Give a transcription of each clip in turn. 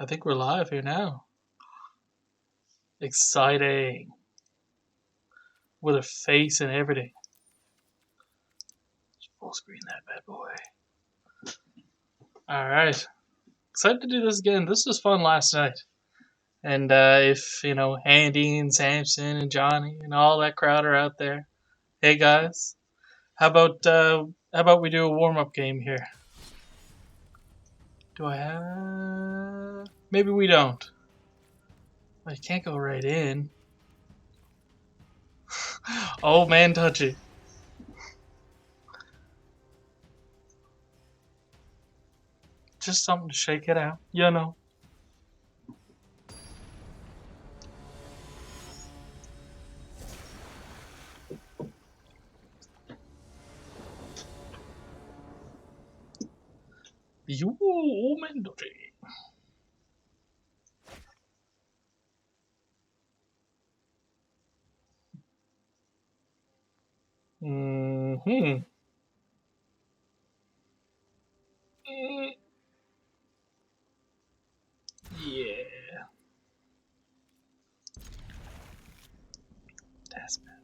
I think we're live here now. Exciting. With a face and everything. Full screen that bad boy. Alright. Excited to do this again. This was fun last night. And if, Andy and Samson and Johnny and all that crowd are out there, hey guys, how about we do a warm-up game here? Do I have... Maybe we don't. I can't go right in. Oh man, touchy. Just something to shake it out, you know. You man, touchy. Mm-hmm. Yeah. That's bad.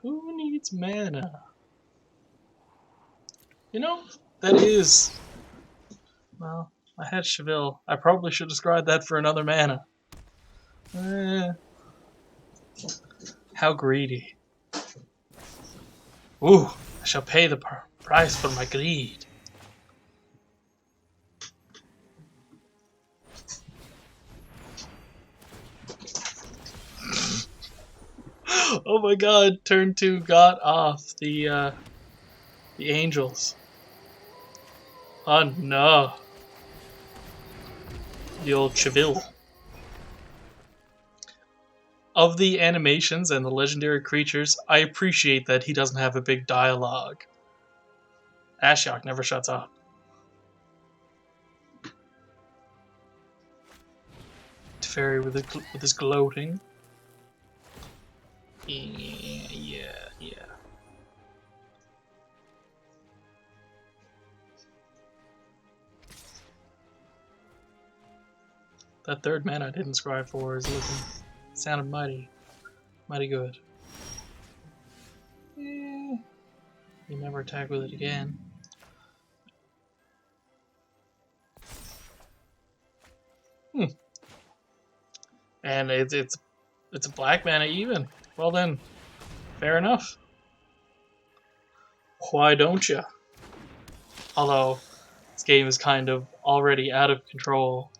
Who needs mana? That is... Well, I had Cheville. I probably should have scried that for another mana. How greedy. Ooh, I shall pay the price for my greed. Oh my god, turn 2 got off the angels. Oh no. The old Cheville. Of the animations and the legendary creatures, I appreciate that he doesn't have a big dialogue. Ashiok never shuts up. Teferi with his gloating. Yeah. That third mana I didn't scribe for is looking... sounded mighty good. You never attack with it again. And it's a black mana even. Well then, fair enough. Why don't you? Although this game is kind of already out of control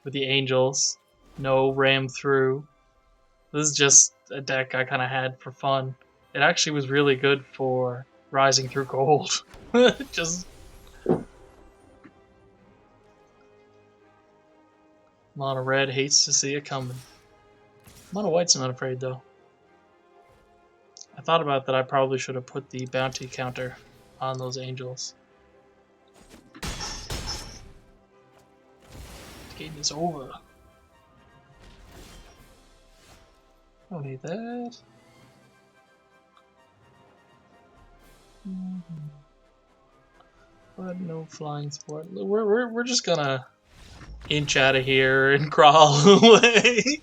with the angels. No ram through. This is just a deck I kind of had for fun. It actually was really good for rising through gold. Just Mono red hates to see it coming. Mono white's not afraid though. I thought about that. I probably should have put the bounty counter on those angels. The game is over. Don't need that. But no flying support. We're just gonna inch out of here and crawl away.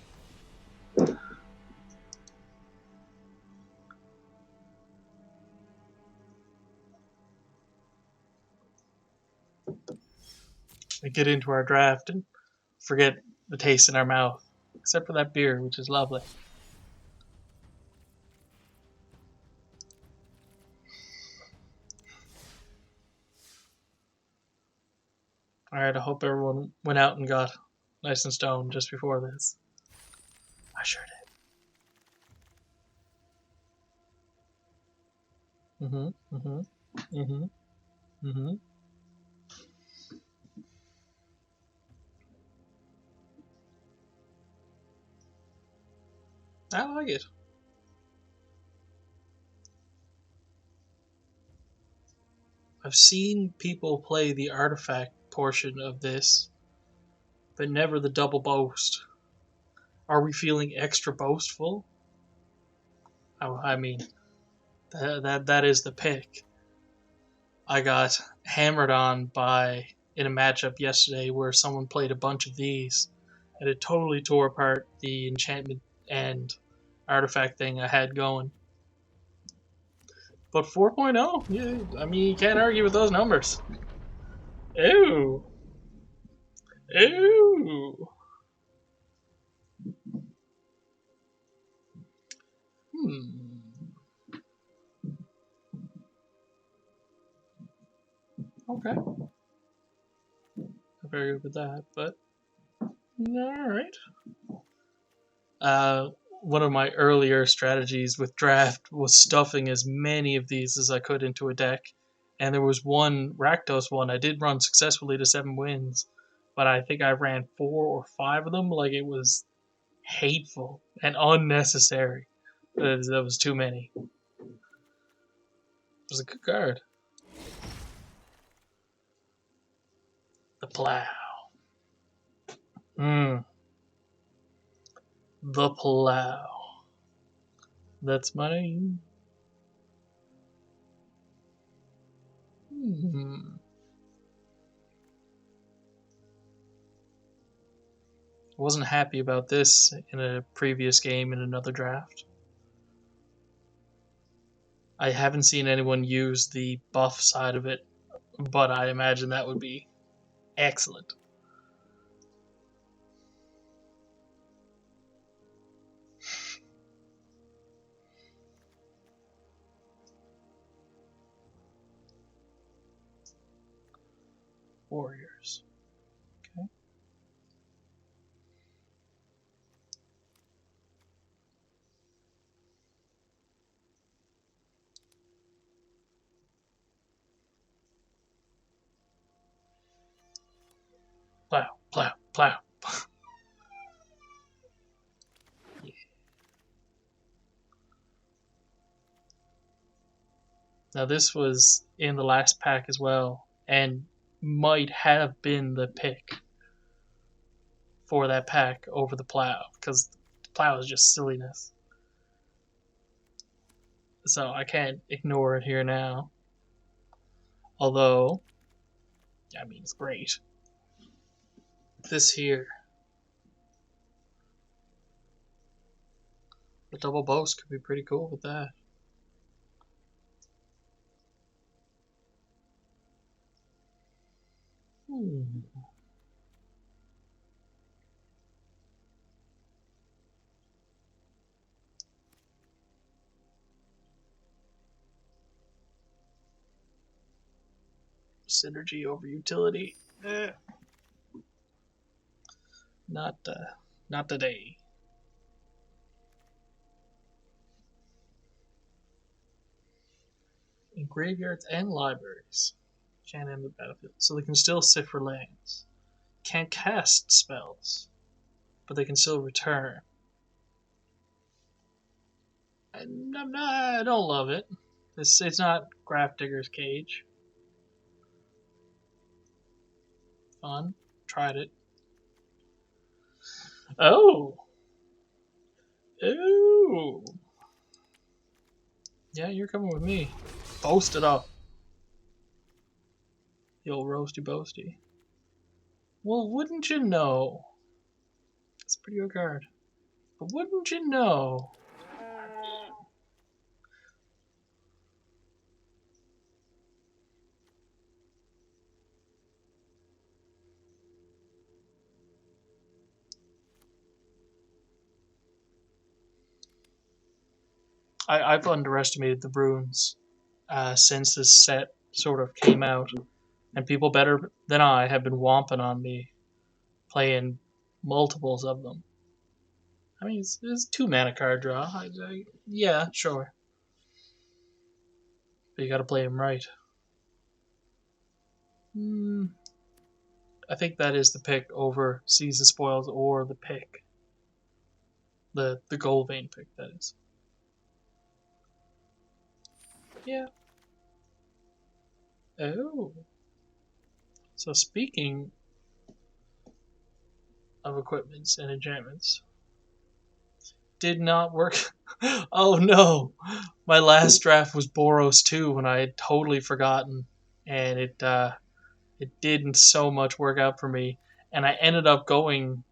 We get into our draft and forget the taste in our mouth, except for that beer, which is lovely. Alright, I hope everyone went out and got nice and stoned just before this. I sure did. I like it. I've seen people play the artifact portion of this, but never the double boast. Are we feeling extra boastful? Oh, I mean, that is the pick. I got hammered on by in a matchup yesterday where someone played a bunch of these, and it totally tore apart the enchantment and artifact thing I had going. But 4.0, yeah, I mean, you can't argue with those numbers. Ew. Ew. Hmm. Okay. I'm very good with that, but alright. Uh, One of my earlier strategies with draft was stuffing as many of these as I could into a deck. And there was one Rakdos one I did run successfully to 7 wins, but I think I ran 4 or 5 of them like it was hateful and unnecessary. That was too many. It was a good card. The Plow. The Plow. That's my name. Hmm. I wasn't happy about this in a previous game in another draft. I haven't seen anyone use the buff side of it, but I imagine that would be excellent. Warriors. Okay. Plow, plow, plow. Yeah. Now this was in the last pack as well, and might have been the pick for that pack over the plow, because the plow is just silliness. So I can't ignore it here now. Although, I mean, it's great. This here, the double boast could be pretty cool with that. Hmm. Synergy over utility. Not, not today. In graveyards and libraries, can't end the battlefield, so they can still sift for lands. Can't cast spells, but they can still return. I don't love it. It's not Grafdigger's Cage. Fun. Tried it. Oh! Ooh! Yeah, you're coming with me. Boast it up. The old roasty boasty. Well, wouldn't you know? It's a pretty good card. But wouldn't you know? I've underestimated the runes since this set sort of came out, and people better than I have been womping on me playing multiples of them. I mean, it's 2 mana card draw. Yeah, sure, but you got to play them right. Hmm. I think that is the pick over Seize the Spoils or the pick, the Gold Vein pick. That is. Yeah. Oh. So speaking of equipments and enchantments, did not work. Oh no! My last draft was Boros 2 when I had totally forgotten, and it didn't so much work out for me. And I ended up going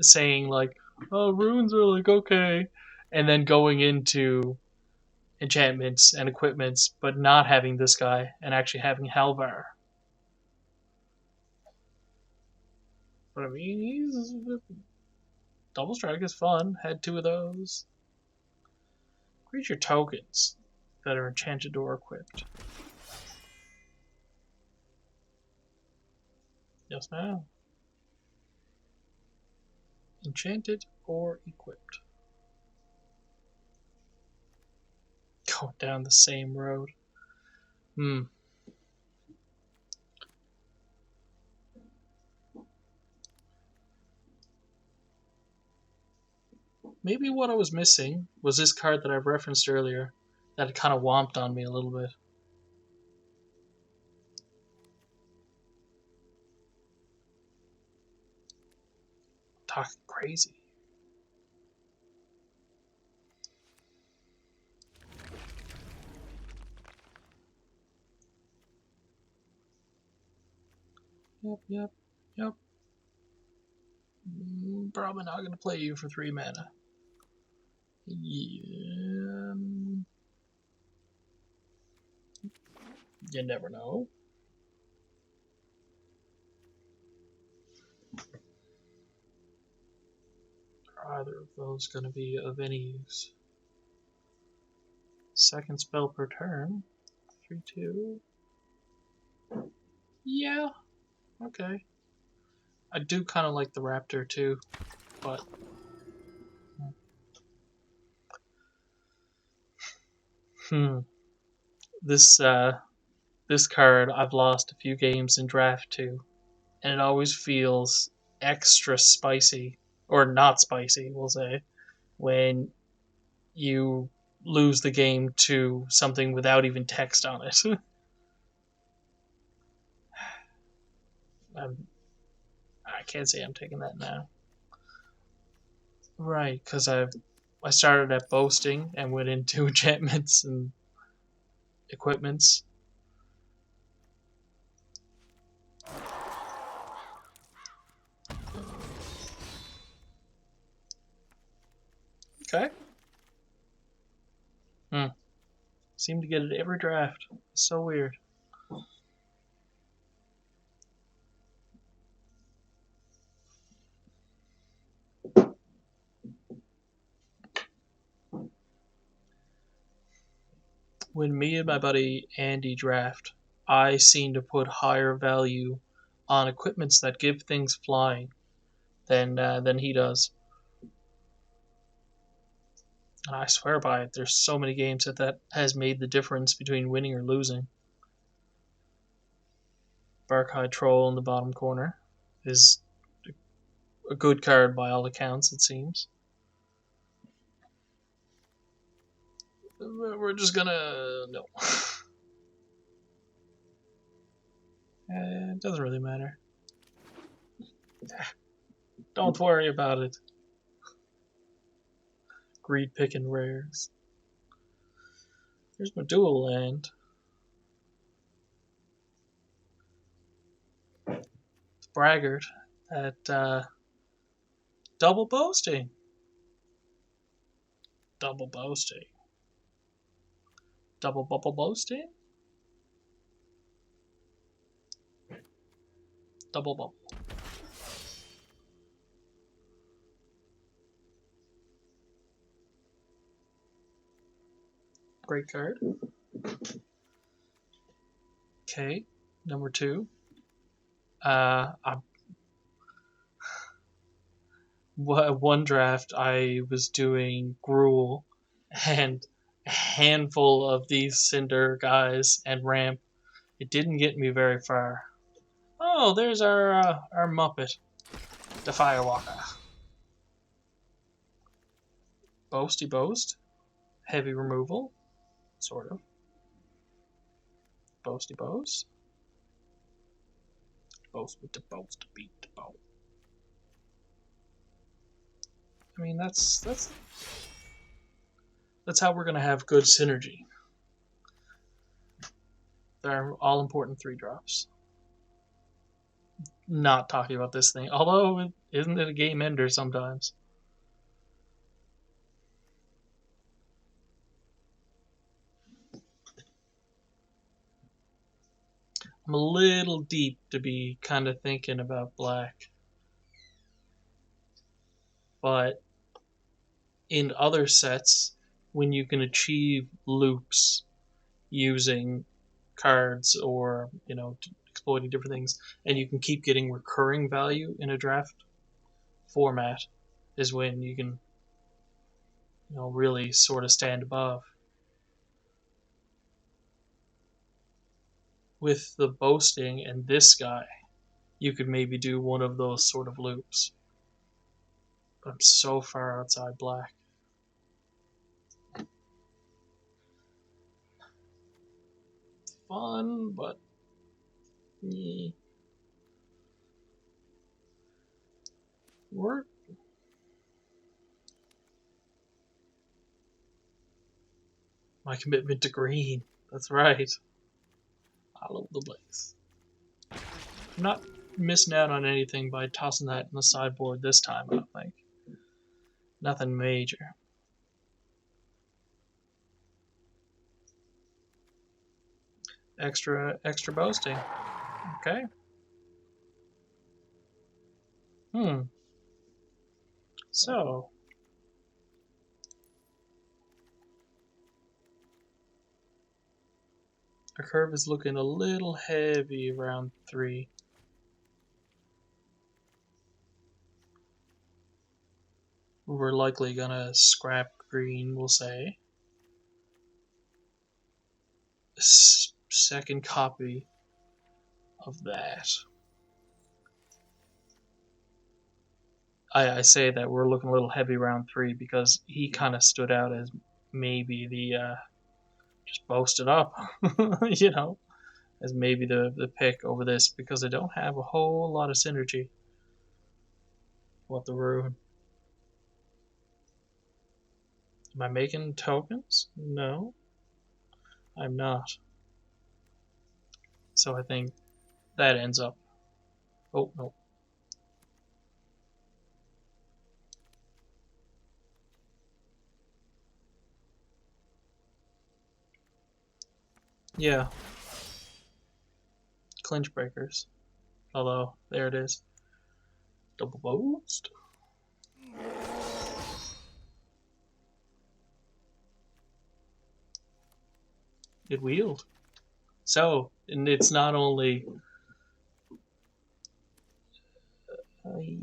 saying like, "Oh, runes are like okay," and then going into enchantments and equipments, but not having this guy and actually having Halvar. But I mean, he's double strike is fun. Had two of those. Creature tokens that are enchanted or equipped. Yes, ma'am. Enchanted or equipped. Going down the same road. Hmm. Maybe what I was missing was this card that I referenced earlier that kind of womped on me a little bit. Talking crazy. Yep. Probably not going to play you for 3 mana. Yeah. You never know. Are either of those going to be of any use? Second spell per turn. 3/2. Yeah, okay. I do kind of like the Raptor too, but hmm, this this card I've lost a few games in draft too, and it always feels extra spicy or not spicy, we'll say, when you lose the game to something without even text on it. I can't say I'm taking that now. Right, because I started at boasting and went into enchantments and equipments. Okay. Hmm. Seem to get it every draft. It's so weird. When me and my buddy Andy draft, I seem to put higher value on equipments that give things flying than he does. And I swear by it. There's so many games that has made the difference between winning or losing. Barkhide Troll in the bottom corner is a good card by all accounts, it seems. We're just gonna no. It doesn't really matter. Don't worry about it. Greed picking rares. Here's my dual land. Braggart at double boasting. Double boasting. Double bubble boasting. Double bubble. Great card. Okay, number 2. One draft I was doing Gruul and a handful of these Cinder guys and Ramp. It didn't get me very far. Oh, there's our Muppet, the Firewalker. Boasty boast, heavy removal, sort of. Boasty boast. boast with the boast to beat the boat. I mean, that's how we're gonna have good synergy. They're all important 3-drops. Not talking about this thing, although isn't it a game ender sometimes? I'm a little deep to be kind of thinking about black. But in other sets, when you can achieve loops using cards or, exploiting different things, and you can keep getting recurring value in a draft format, is when you can, really sort of stand above. With the boasting and this guy, you could maybe do one of those sort of loops. But I'm so far outside black. Fun, but work. My commitment to green. That's right. All over the place. I'm not missing out on anything by tossing that in the sideboard this time, I don't think. Nothing major. Extra boasting. Okay. So. Our curve is looking a little heavy around 3. We're likely gonna scrap green, we'll say. Second copy of that. I say that we're looking a little heavy round 3 because he kind of stood out as maybe the just boasted up, as maybe the pick over this because they don't have a whole lot of synergy. What the rune? Am I making tokens? No, I'm not. So I think that ends up. Oh no. Yeah. Clinch breakers. Although, there it is. Double boast. It wheeled. So, and it's not only.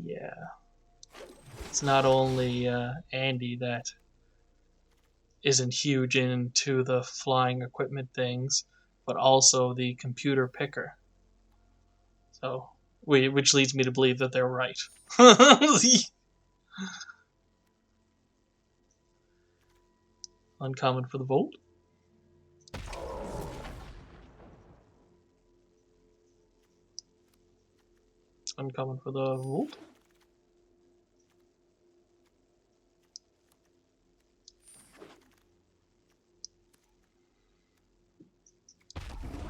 Yeah. It's not only Andy that isn't huge into the flying equipment things, but also the computer picker. So, which leads me to believe that they're right. Uncommon for the Volt. Uncommon for the Volt.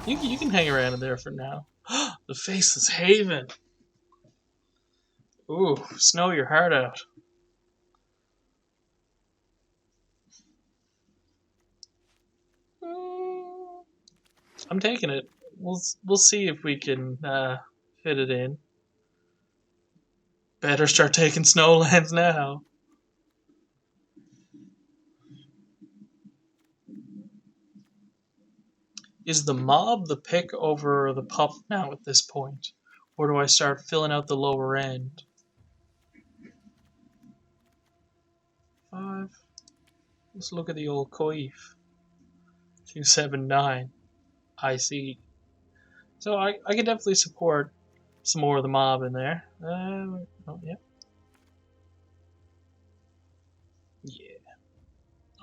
You can hang around in there for now. The Faceless Haven. Ooh, snow your heart out. I'm taking it. We'll see if we can fit it in. Better start taking Snowlands now. Is the mob the pick over the pup now at this point? Or do I start filling out the lower end? 5. Let's look at the old Coif. 279. I see. So I can definitely support some more of the mob in there. Oh, yeah. Yeah.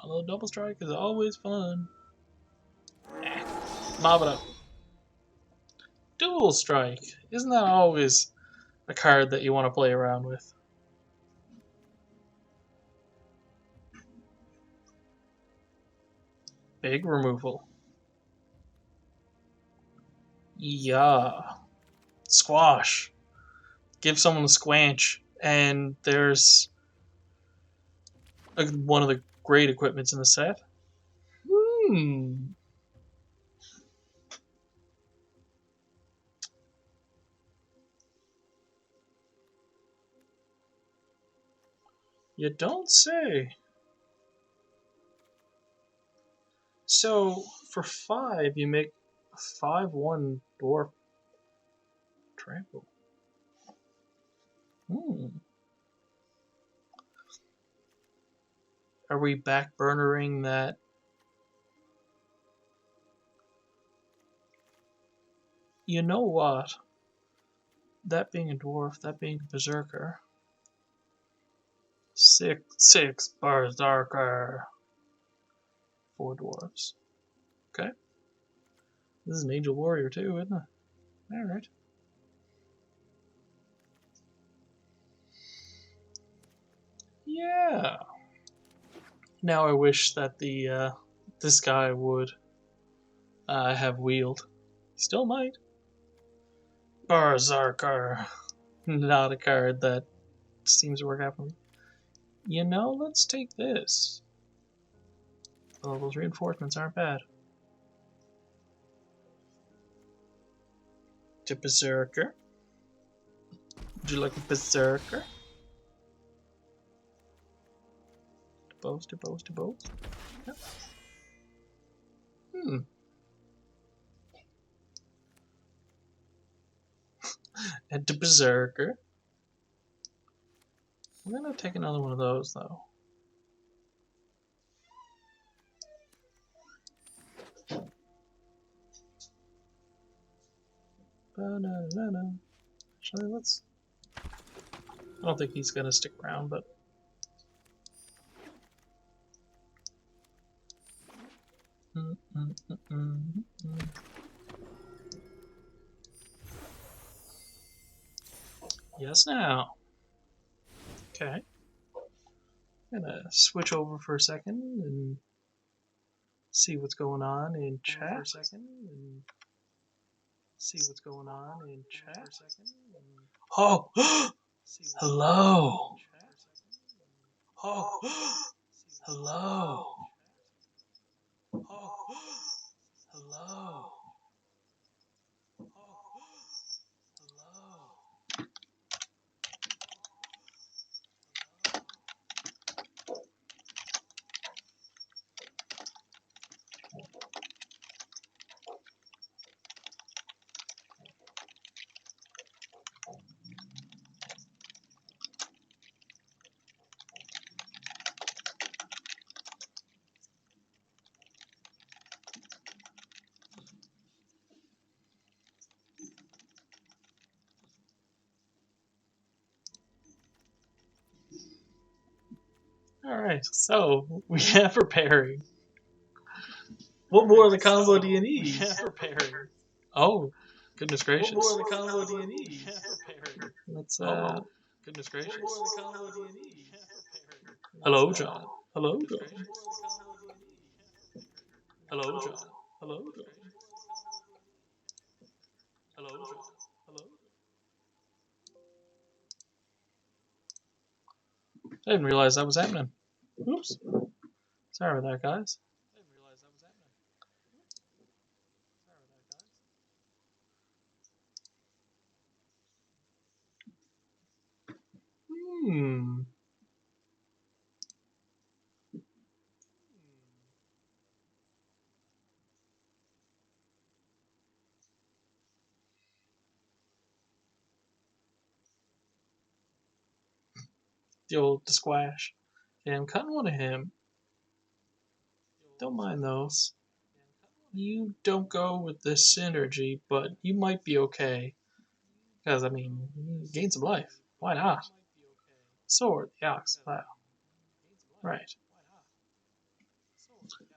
Although double strike is always fun. Mob it up. Dual strike. Isn't that always a card that you want to play around with? Big removal. Yeah. Squash. Give someone a squanch. And there's one of the great equipments in the set. Hmm. You don't say. So, for 5, you make a 5/1 dwarf trample. Hmm. Are we backburnering that? You know what? That being a dwarf, that being a berserker. Six berserker. 4 dwarves. Okay. This is an angel warrior too, isn't it? Alright. Yeah. Now I wish that the this guy would have wheeled. Still might. Berserker. Not a card that seems to work out for me. You know, let's take this. Oh, those reinforcements aren't bad. To Berserker. Would you like a Berserker? To bows. Yep. And to Berserker. We're gonna take another one of those though. Actually, let's. I don't think he's gonna stick around, but. Yes, now. Okay. I'm gonna switch over for a second and see what's going on in chat. Oh! Hello! Oh! Hello! Oh! Hello! Alright, so we have repairing. What more of the combo do you need? We have repairing. Oh, goodness gracious. What more of the combo do you need? Let's, goodness gracious. What more of the combo do you need? Hello, John. Hello, John. Hello, John. Hello, John. Hello, John. Hello. I didn't realize that was happening. Oops. Sorry about that, guys. Hmm. The old squash. Okay, I'm cutting one of him. Don't mind those. You don't go with this synergy, but you might be okay. Because, I mean, you gain some life. Why not? Sword, the ox. Wow. Right.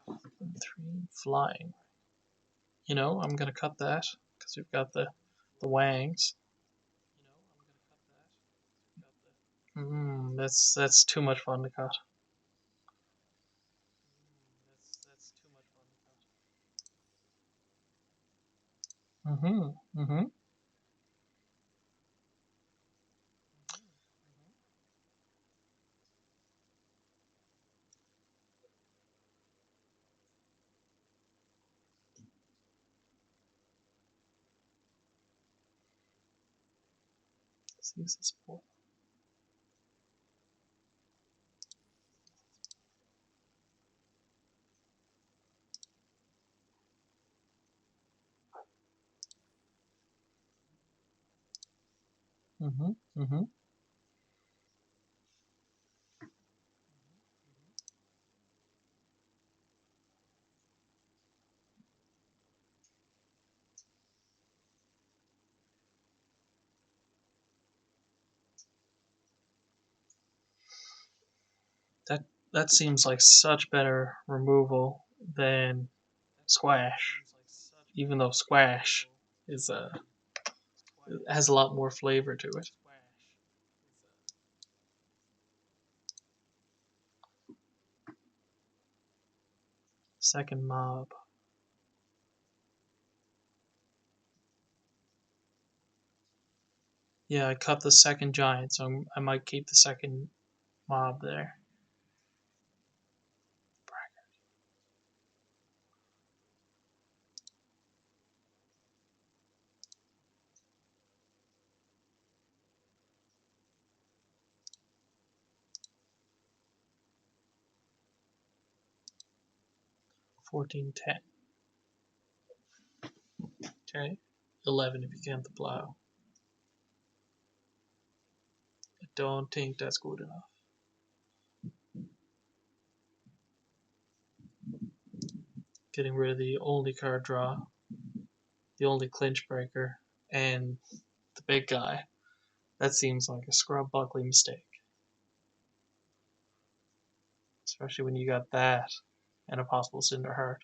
3 flying. You know, I'm gonna cut that because we've got the wangs. That's too much fun to cut. Mm-hmm. Mm-hmm. Seems this point. Mm-hmm. Mm-hmm. That that seems like such better removal than squash. Even though squash is has a lot more flavor to it. Second mob. Yeah, I cut the second giant, so I might keep the second mob there. 14-10. Okay. 11 if you count the plow. I don't think that's good enough. Getting rid of the only card draw, the only clinch breaker, and the big guy. That seems like a Scrub Buckley mistake. Especially when you got that and a possible Cinder Heart.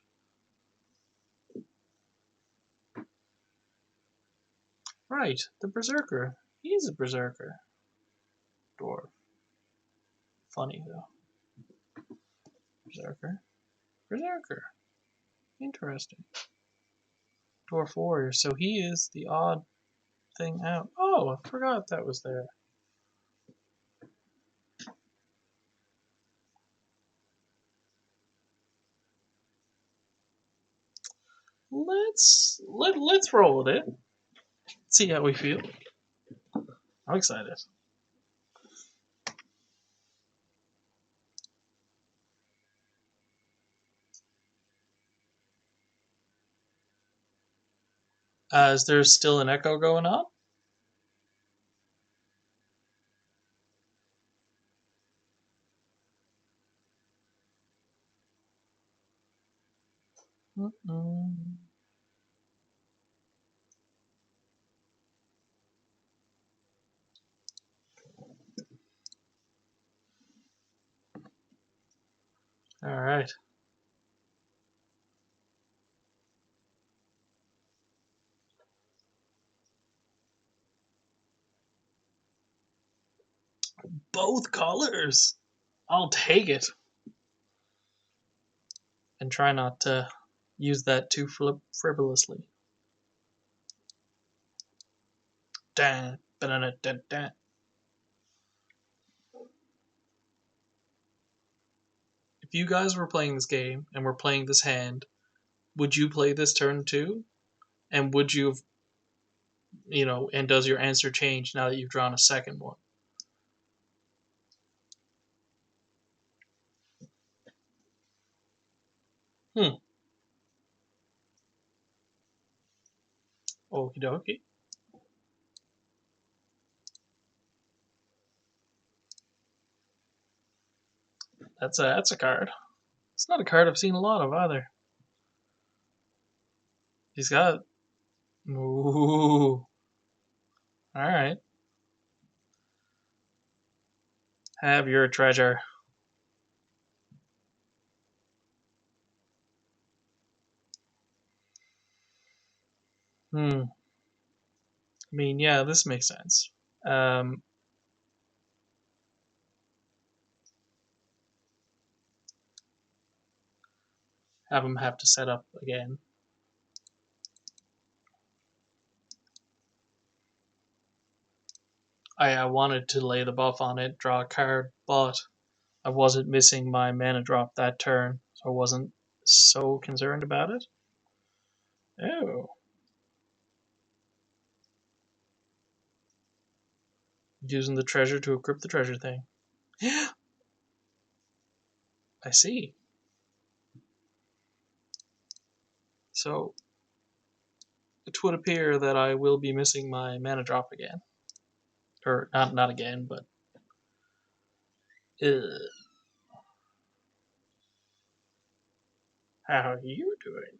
Right, the Berserker. He's a Berserker. Dwarf. Funny, though. Berserker. Berserker. Interesting. Dwarf Warrior. So he is the odd thing out. Oh, I forgot that was there. Let's roll with it. See how we feel. I'm excited. Is there still an echo going on? Mm-mm. All right. Both colors. I'll take it. And try not to use that too frivolously. Dan, dan, dan, dan. If you guys were playing this game and were playing this hand, would you play this turn too? And would you have, and does your answer change now that you've drawn a second one? Hmm. Okie dokie. That's a card. It's not a card I've seen a lot of either. He's got. Ooh. All right. Have your treasure. Hmm. I mean, yeah, this makes sense. Um, have him have to set up again. I wanted to lay the buff on it, draw a card, but I wasn't missing my mana drop that turn, so I wasn't so concerned about it. Oh. Using the treasure to equip the treasure thing. I see. So it would appear that I will be missing my mana drop again. Or not again, but how are you doing?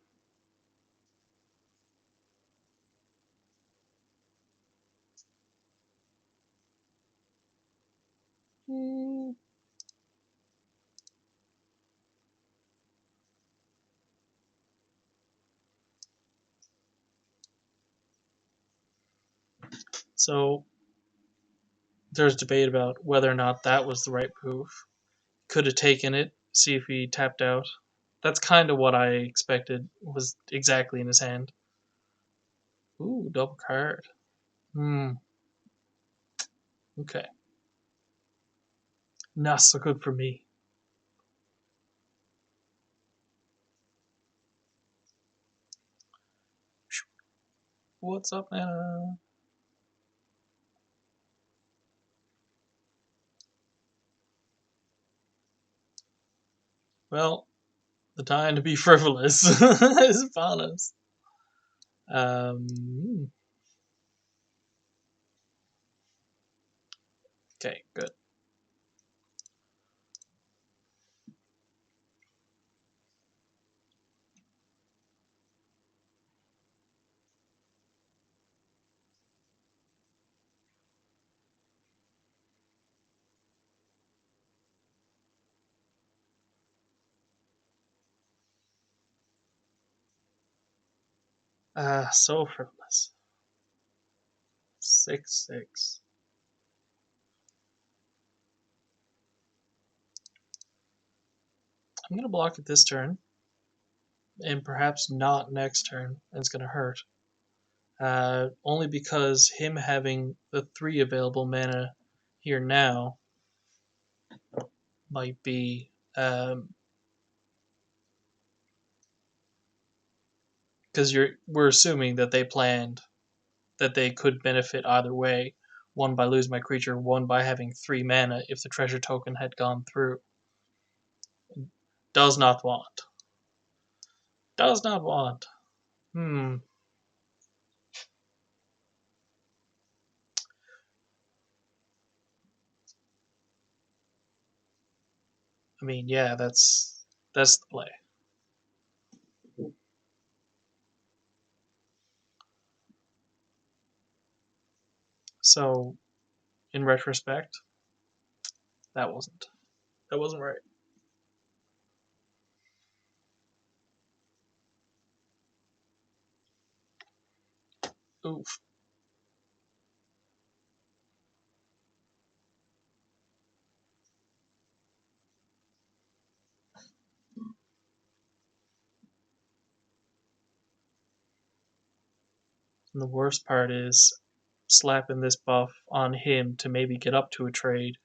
So there's debate about whether or not that was the right move. Could have taken it, see if he tapped out. That's kind of what I expected was exactly in his hand. Ooh, double card. Okay. Not so good for me. What's up now? Well, the time to be frivolous is upon us. Okay, good. So frivolous. 6/6. I'm gonna block it this turn, and perhaps not next turn. And it's gonna hurt. Only because him having the 3 available mana here now might be because we're assuming that they planned that they could benefit either way. One by losing my creature, one by having 3 mana if the treasure token had gone through. Does not want. Does not want. I mean, yeah, that's the play. So, in retrospect, that wasn't right. Oof. And the worst part is slapping this buff on him to maybe get up to a trade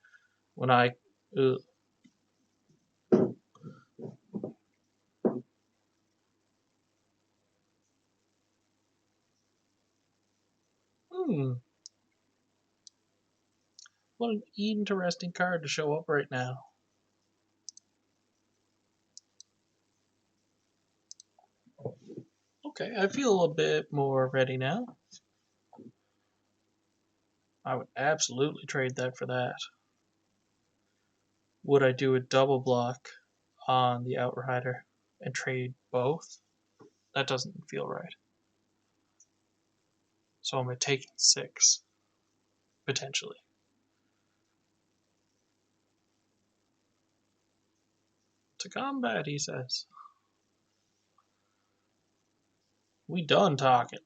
when I. Ugh. Hmm. What an interesting card to show up right now. Okay, I feel a bit more ready now. I would absolutely trade that for that. Would I do a double block on the Outrider and trade both? That doesn't feel right. So I'm taking 6, potentially. To combat, he says. We done talking.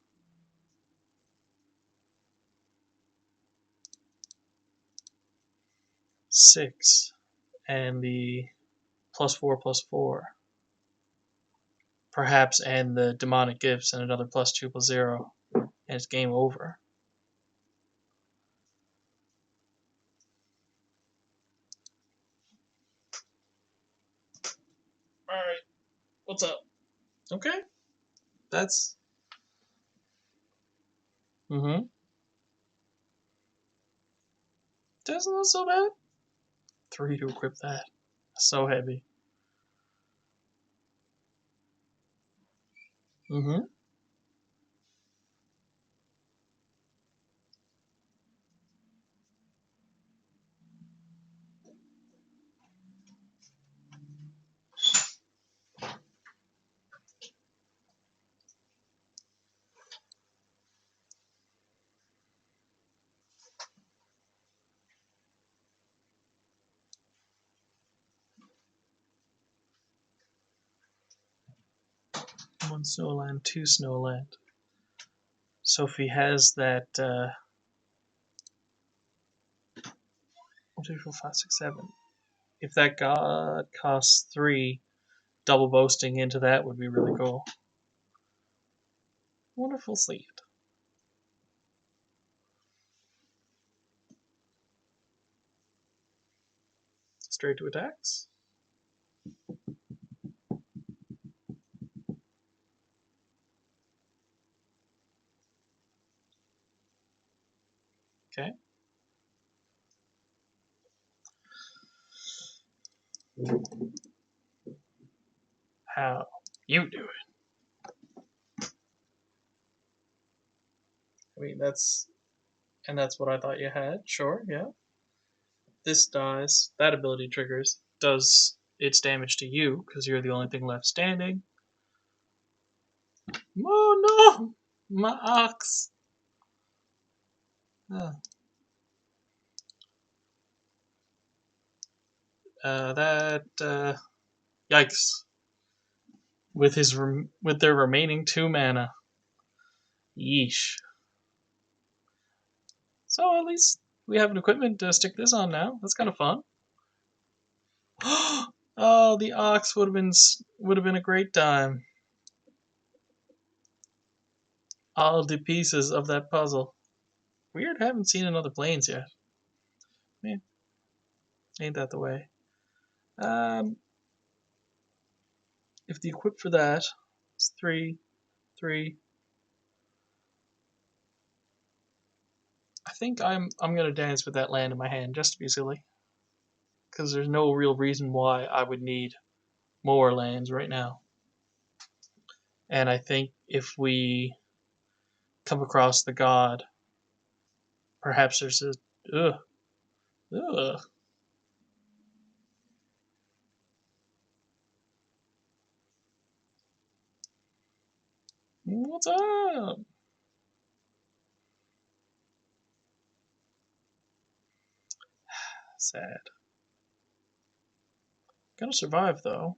6. And the +4/+4. perhaps and the demonic gifts and another +2/+0, and it's game over. Alright, what's up? Okay, that's... That's not so bad. 3 to equip that. So heavy. Mm-hmm. One snowland, 2 snowland. So if he has that 1, 2, 3, 4, 5, 6, 7. If that god costs 3, double boasting into that would be really cool. Wonderful sleeve. Straight to attacks. Okay. How you do it. I mean, that's what I thought you had. Sure, yeah. This dies. That ability triggers. Does its damage to you because you're the only thing left standing. Oh no, my ox. Oh. Yikes. With their remaining 2 mana. Yeesh. So at least we have an equipment to stick this on now. That's kind of fun. Oh, the ox would have been a great time. All the pieces of that puzzle. Weird, haven't seen another planes yet. Man, ain't that the way? If the equip for that is 3, 3. I think I'm gonna dance with that land in my hand just to be silly, because there's no real reason why I would need more lands right now. And I think if we come across the god, perhaps there's a ugh, ugh. What's up? Sad. Gonna survive though.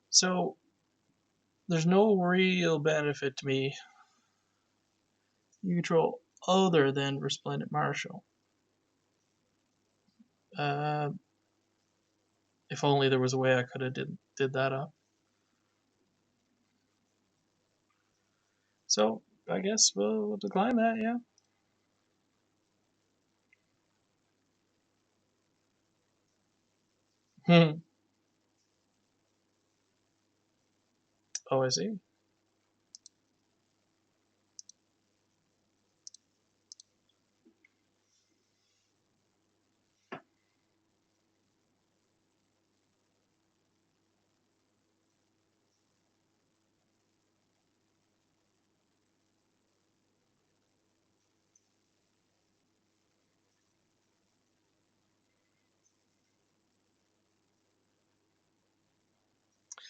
So there's no real benefit to me neutral other than Resplendent Marshal. Uh, if only there was a way I could have did that up. So I guess we'll decline that, yeah. Oh, I see.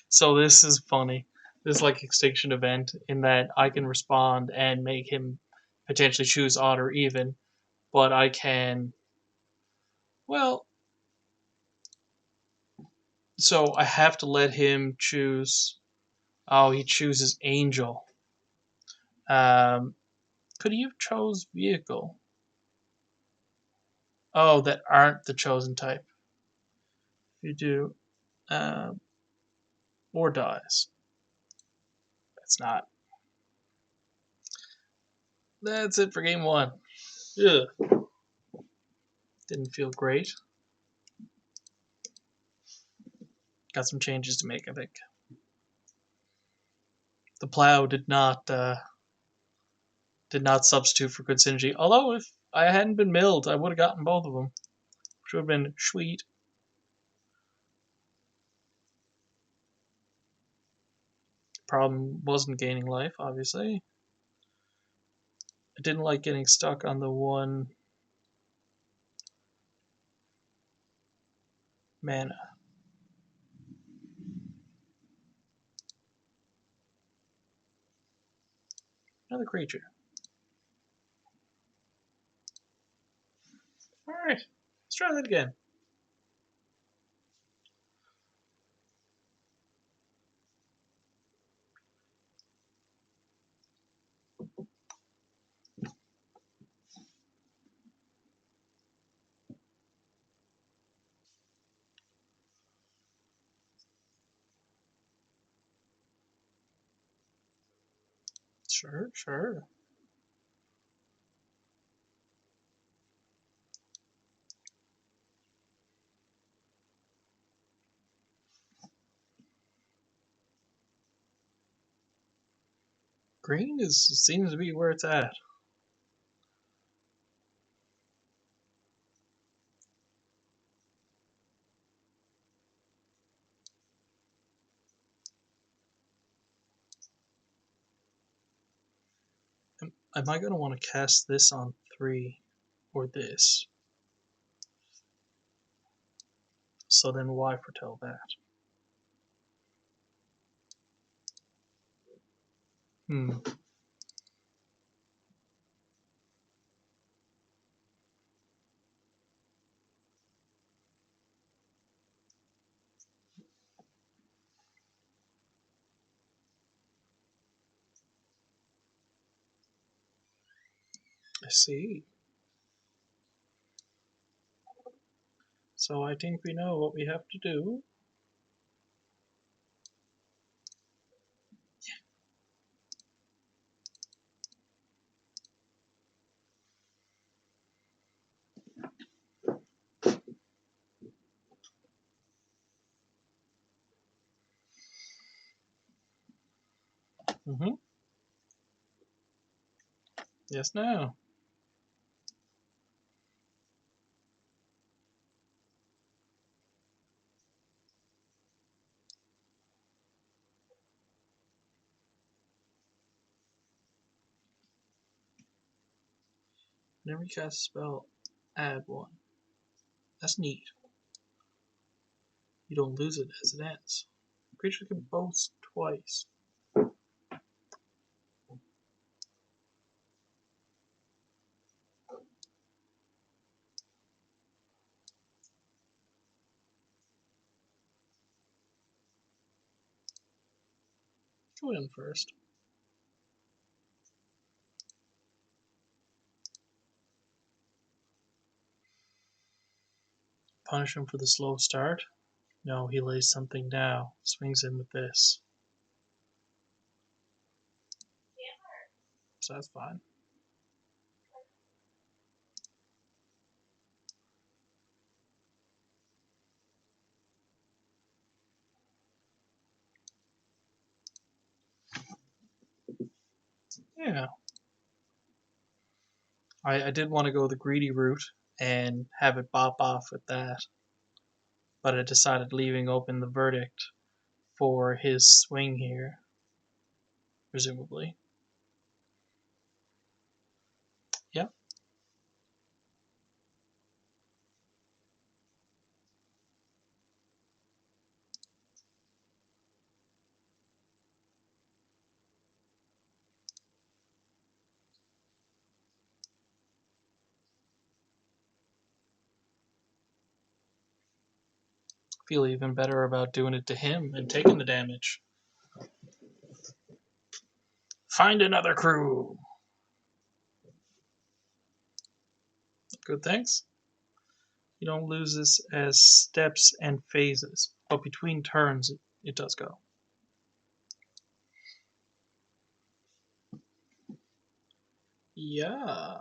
So this is funny. This like extinction event in that I can respond and make him potentially choose odd or even, but I can, well, so I have to let him choose. Oh, he chooses angel. Um, could he have chose vehicle? Oh, that aren't the chosen type. if you do, or dies. That's not. That's it for game one. Ugh. Didn't feel great. Got some changes to make, I think. The plow did not substitute for good synergy. Although if I hadn't been milled, I would have gotten both of them, which would have been sweet. Problem wasn't gaining life, obviously. I didn't like getting stuck on the one mana. Another creature. Alright, let's try that again. Sure, sure. Green seems to be where it's at. Am I going to want to cast this on 3 or this? So then why foretell that? I see. So I think we know what we have to do. Mm-hmm. Yes, now. Whenever you cast a spell, add 1. That's neat. You don't lose it as it ends. Creature can boast twice. Go in first. Punish him for the slow start. No, he lays something down. Swings in with this. So that's fine. Yeah. I did want to go the greedy route and have it bop off with that, but I decided leaving open the verdict for his swing here, presumably. Yep. Feel even better about doing it to him and taking the damage. Find another crew. Good, thanks. You don't lose this as steps and phases, but between turns it does go. Yeah.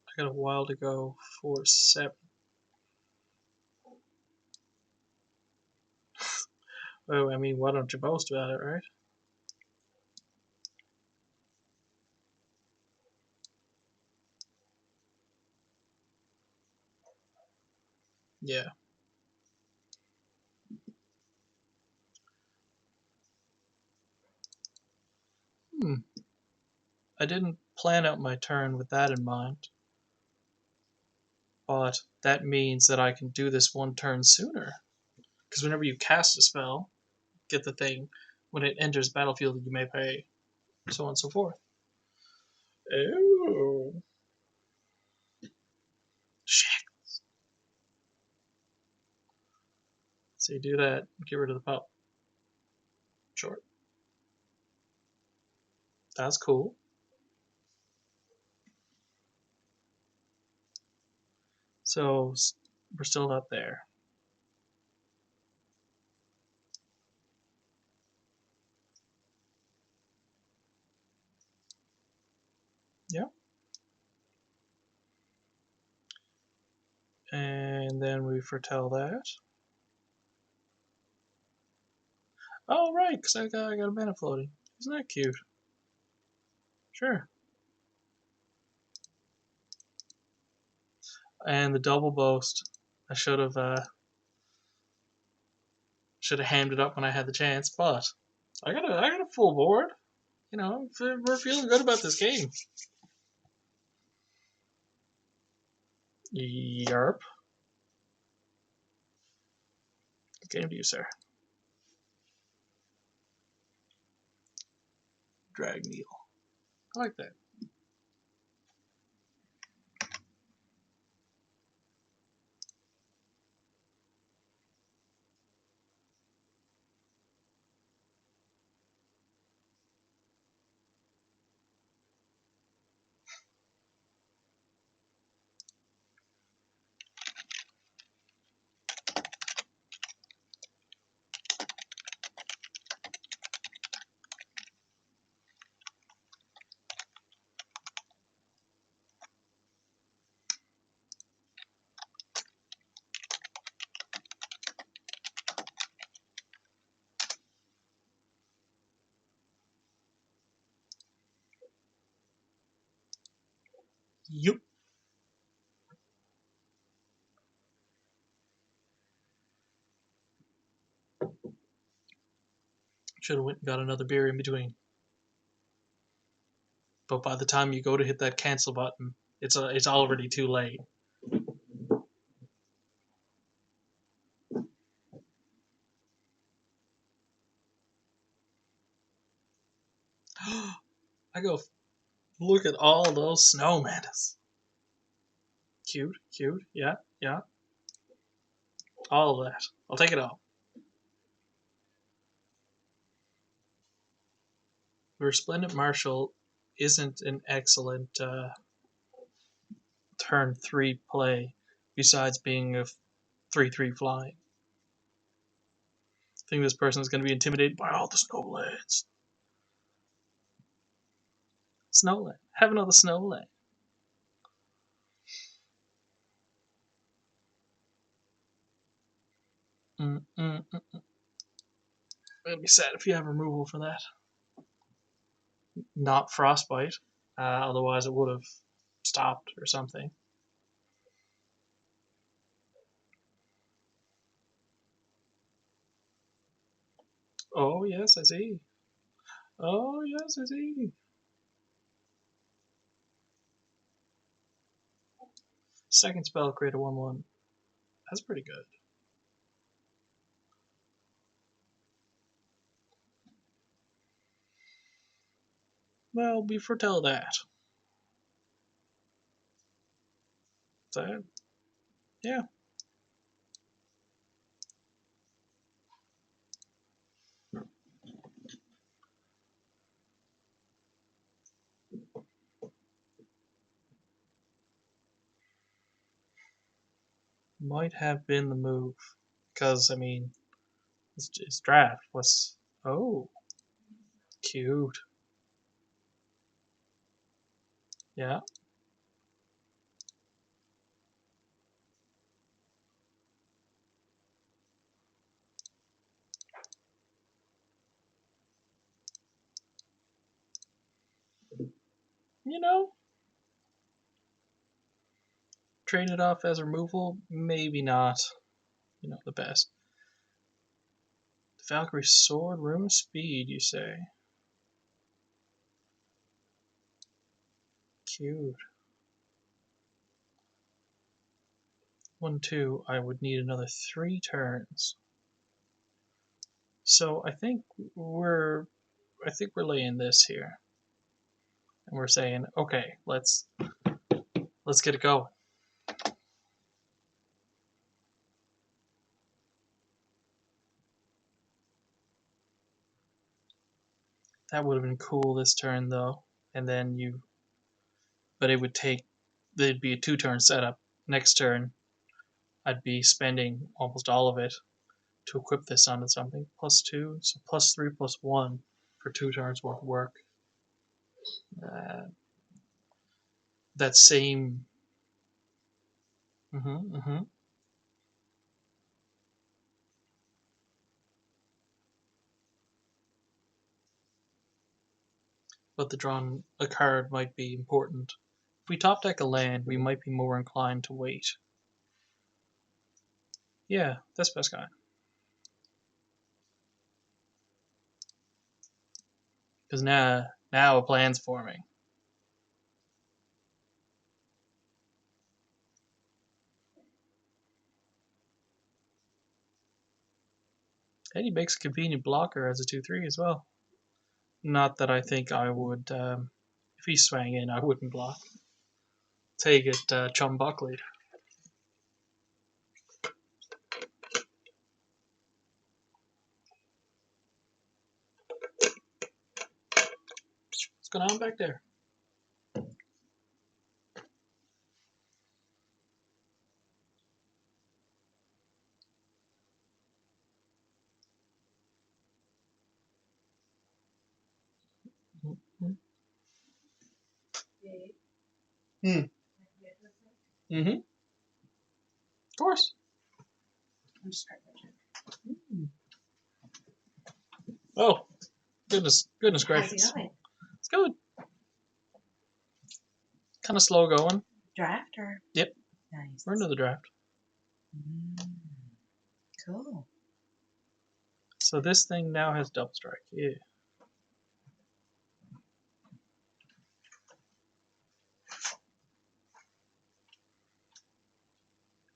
I got a while to go for 7. Oh, I mean, why don't you boast about it, right? Yeah. Hmm. I didn't plan out my turn with that in mind, but that means that I can do this one turn sooner. Because whenever you cast a spell, get the thing. When it enters battlefield, you may pay, so on and so forth. Oh. Shit. So you do that, get rid of the pup. Short. That's cool. So we're still not there. Yep. And then we foretell that. Oh, right, because I got a mana floating. Isn't that cute? Sure. And the double boast. I should have hammed it up when I had the chance, but I got a full board. You know, we're feeling good about this game. Yarp. What game do you, sir? Drag Needle. I like that. Yup. Should have went and got another beer in between. But by the time you go to hit that cancel button, it's already too late. I go look at all those snow mantis. Cute, cute. Yeah, yeah. All of that. I'll take it all. Resplendent Marshal isn't an excellent turn 3 play, besides being a 3/3 flying. I think this person is going to be intimidated by all the snowlands. Snowland. Have another snowland. Mm. It'd be sad if you have removal for that. Not frostbite. Otherwise, it would have stopped or something. Oh yes, I see. Oh yes, I see. Second spell, create a 1/1. That's pretty good. Well, we foretell that. That yeah. might have been the move. Because, I mean, it's draft. What's. Oh, cute. Yeah. You know, trade it off as removal, maybe not, the best. Valkyrie Sword, room speed, you say? Cute. 1, 2, I would need another 3 turns. So we're I think we're laying this here. And we're saying, okay, let's get it going. That would have been cool this turn though. And then but there'd be a 2-turn setup. Next turn, I'd be spending almost all of it to equip this onto something. +2, so +3, +1 for 2 turns worth of work. Uh, that same. Mm-hmm, mm-hmm. But the drawn a card might be important. If we top deck a land, we might be more inclined to wait. Yeah, that's best guy. Because now a plan's forming. And he makes a convenient blocker as a 2/3 as well. Not that I think I would. If he swang in, I wouldn't block. Take it, Chum Buckley. What's going on back there? Mm-hmm. Mm. Mm-hmm. Of course. Mm. Oh, goodness gracious. It's good. Kind of slow going. Draft or? Yep. Nice. We're into the draft. Cool. So this thing now has double strike. Yeah.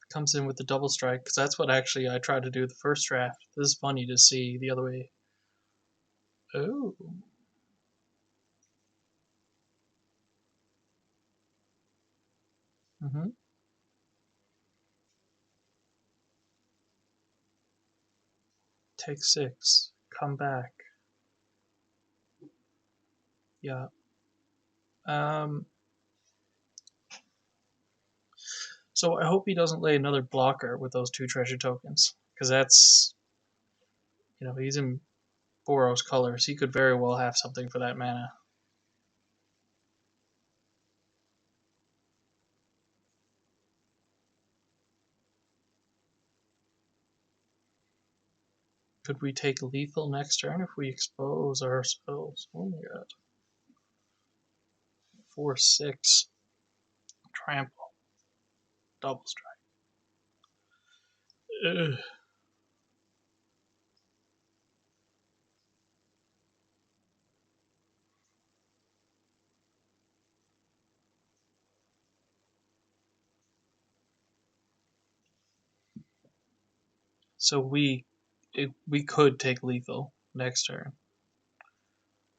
Comes in with the double strike because that's what actually I tried to do the first draft. This is funny to see the other way. Oh. Mm-hmm. Take 6. Come back. Yeah. So I hope he doesn't lay another blocker with those 2 treasure tokens because that's he's in Boros colors. He could very well have something for that mana. Could we take lethal next turn if we expose ourselves? Oh my god. 4/6. Trample. Double strike. Ugh. So we could take lethal next turn.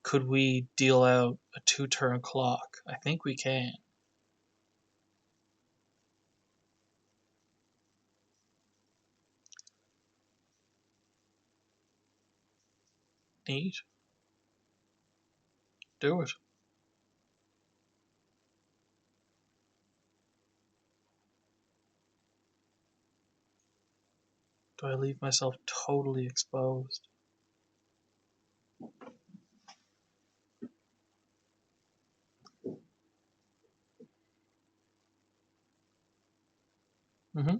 Could we deal out a 2-turn clock? I think we can. Neat. Do it. Do I leave myself totally exposed? Mm-hmm.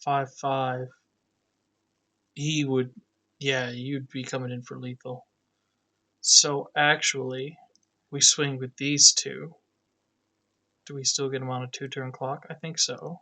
5/5. He would, yeah, you'd be coming in for lethal. So actually, we swing with these two. Do we still get him on a 2-turn clock? I think so.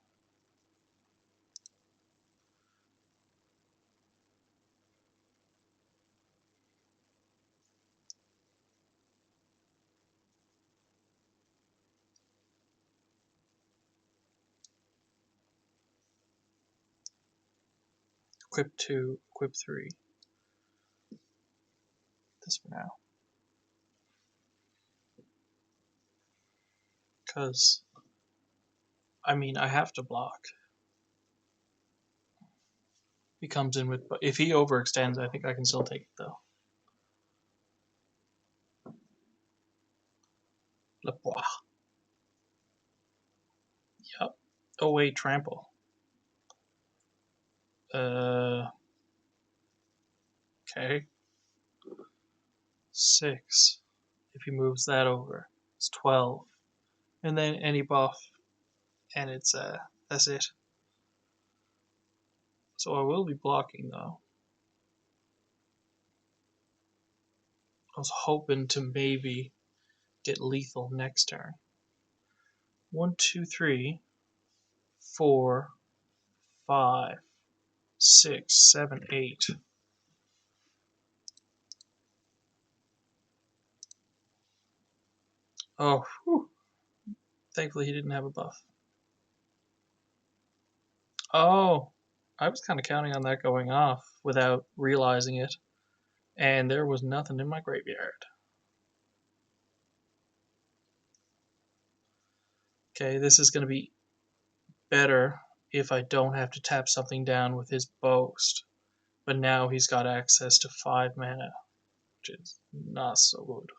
Equip 2, equip 3. This for now. Because, I mean, I have to block. He comes in with, but if he overextends, I think I can still take it though. Le Bois. Yep. Oh wait, trample. Okay. 6. If he moves that over, it's 12. And then any buff, and it's that's it. So I will be blocking though. I was hoping to maybe get lethal next turn. 1, 2, 3, 4, 5, 6, 7, 8. Oh, whew. Thankfully he didn't have a buff. Oh, I was kind of counting on that going off without realizing it, and there was nothing in my graveyard. Okay, this is going to be better if I don't have to tap something down with his boast, but now he's got access to 5 mana, which is not so good.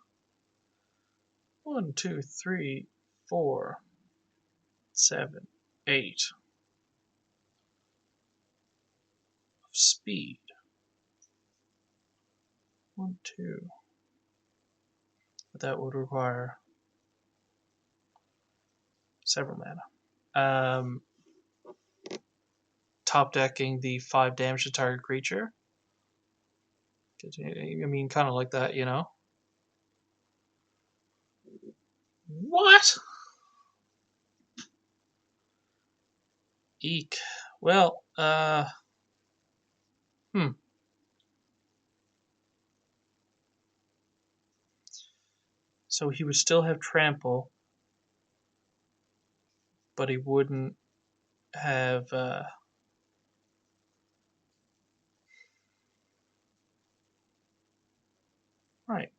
1, 2, 3, 4, 7, 8 of speed. 1, 2. But that would require several mana. Top decking the 5 damage to target creature. I mean, kind of like that, you know? What? Eek. Well, hmm. So he would still have trample, but he wouldn't have, right.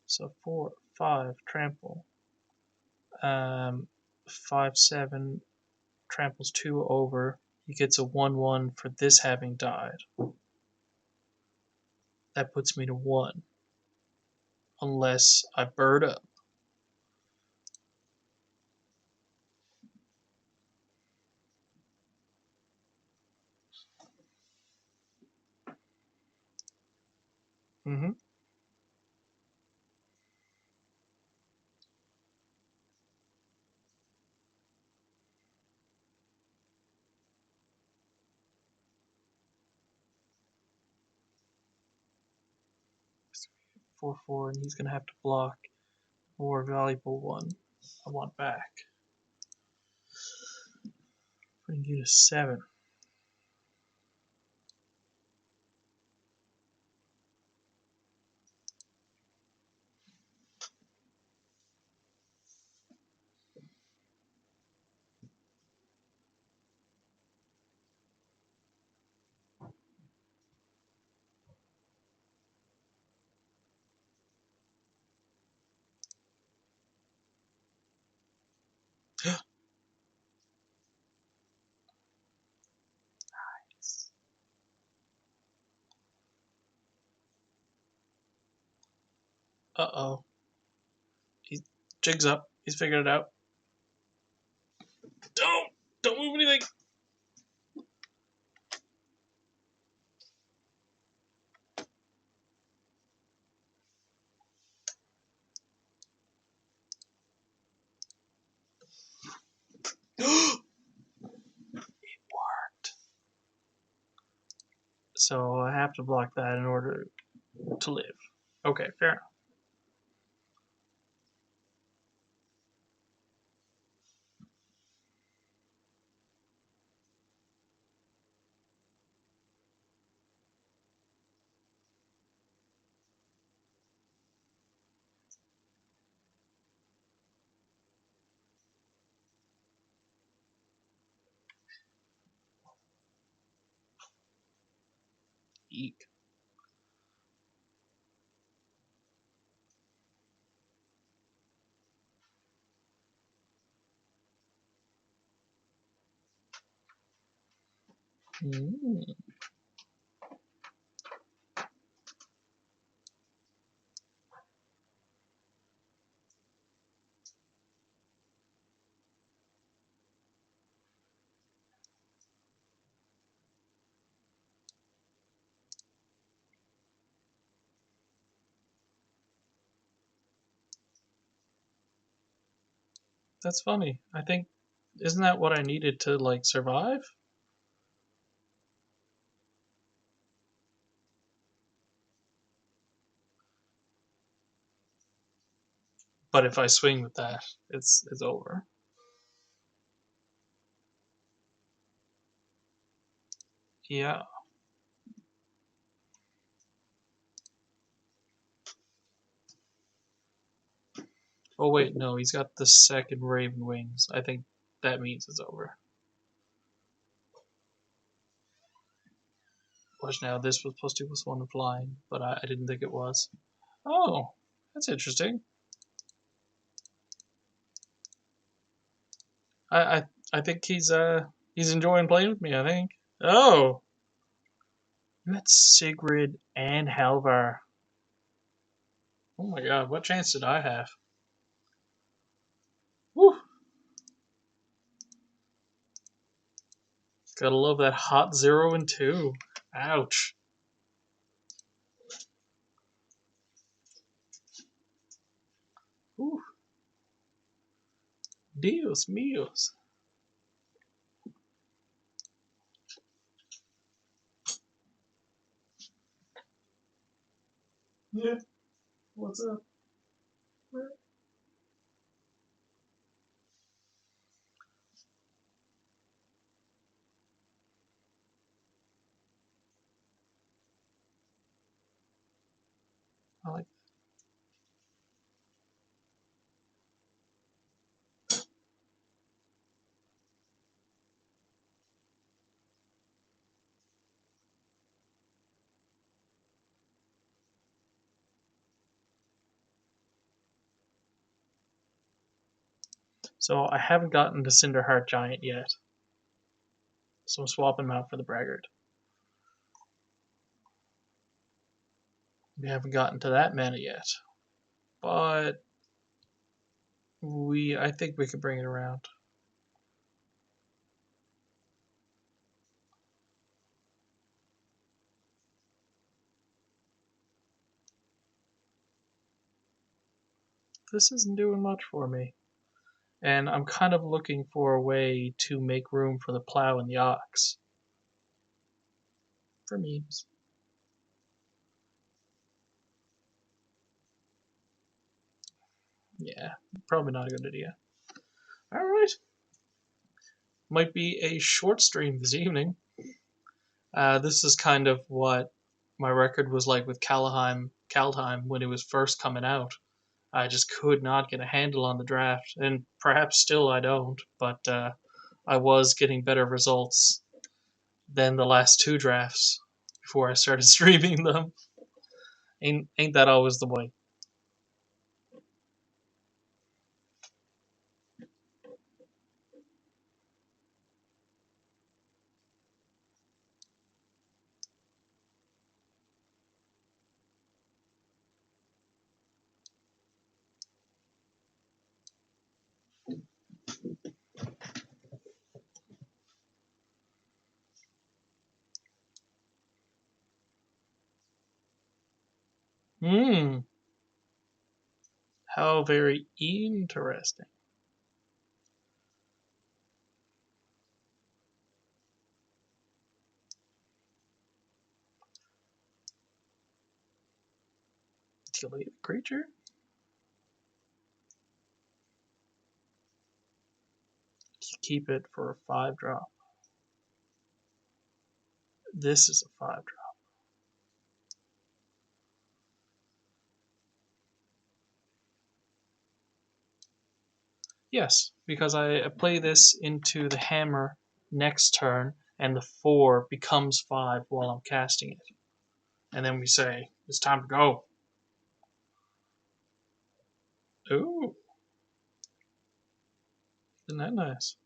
So 4, 5, trample. 5, 7, tramples 2 over. He gets a 1/1 for this having died. That puts me to 1. Unless I bird up. Mm-hmm. 4, 4, and he's going to have to block a more valuable one I want back. Putting you to 7. Uh-oh. He's jigs up. He's figured it out. Don't move anything. It worked. So I have to block that in order to live. Okay, fair enough. Eek. Mm. That's funny. I think isn't that what I needed to like survive? But if I swing with that, it's over. Yeah. Oh wait, no, he's got the second Raven Wings. I think that means it's over. Watch now, this was +2/+1 in flying, but I didn't think it was. Oh, that's interesting. I I, I think he's enjoying playing with me. I think. Oh, that's Sigrid and Halvar. Oh my god, what chance did I have? Woo! Gotta love that hot 0 and 2. Ouch. Woo. Dios míos. Yeah. What's up? I like. So I haven't gotten to Cinderheart Giant yet. So I'm swapping him out for the Braggart. We haven't gotten to that mana yet. But I think we could bring it around. This isn't doing much for me. And I'm kind of looking for a way to make room for the plow and the ox. For memes. Yeah, probably not a good idea. Alright. Might be a short stream this evening. This is kind of what my record was like with Kaldheim when it was first coming out. I just could not get a handle on the draft, and perhaps still I don't, but I was getting better results than the last two drafts before I started streaming them. Ain't that always the way? Hmm. How very interesting. Delete a creature? Keep it for a 5-drop. This is a 5-drop. Yes, because I play this into the hammer next turn, and the 4 becomes 5 while I'm casting it. And then we say, it's time to go. Ooh, isn't that nice?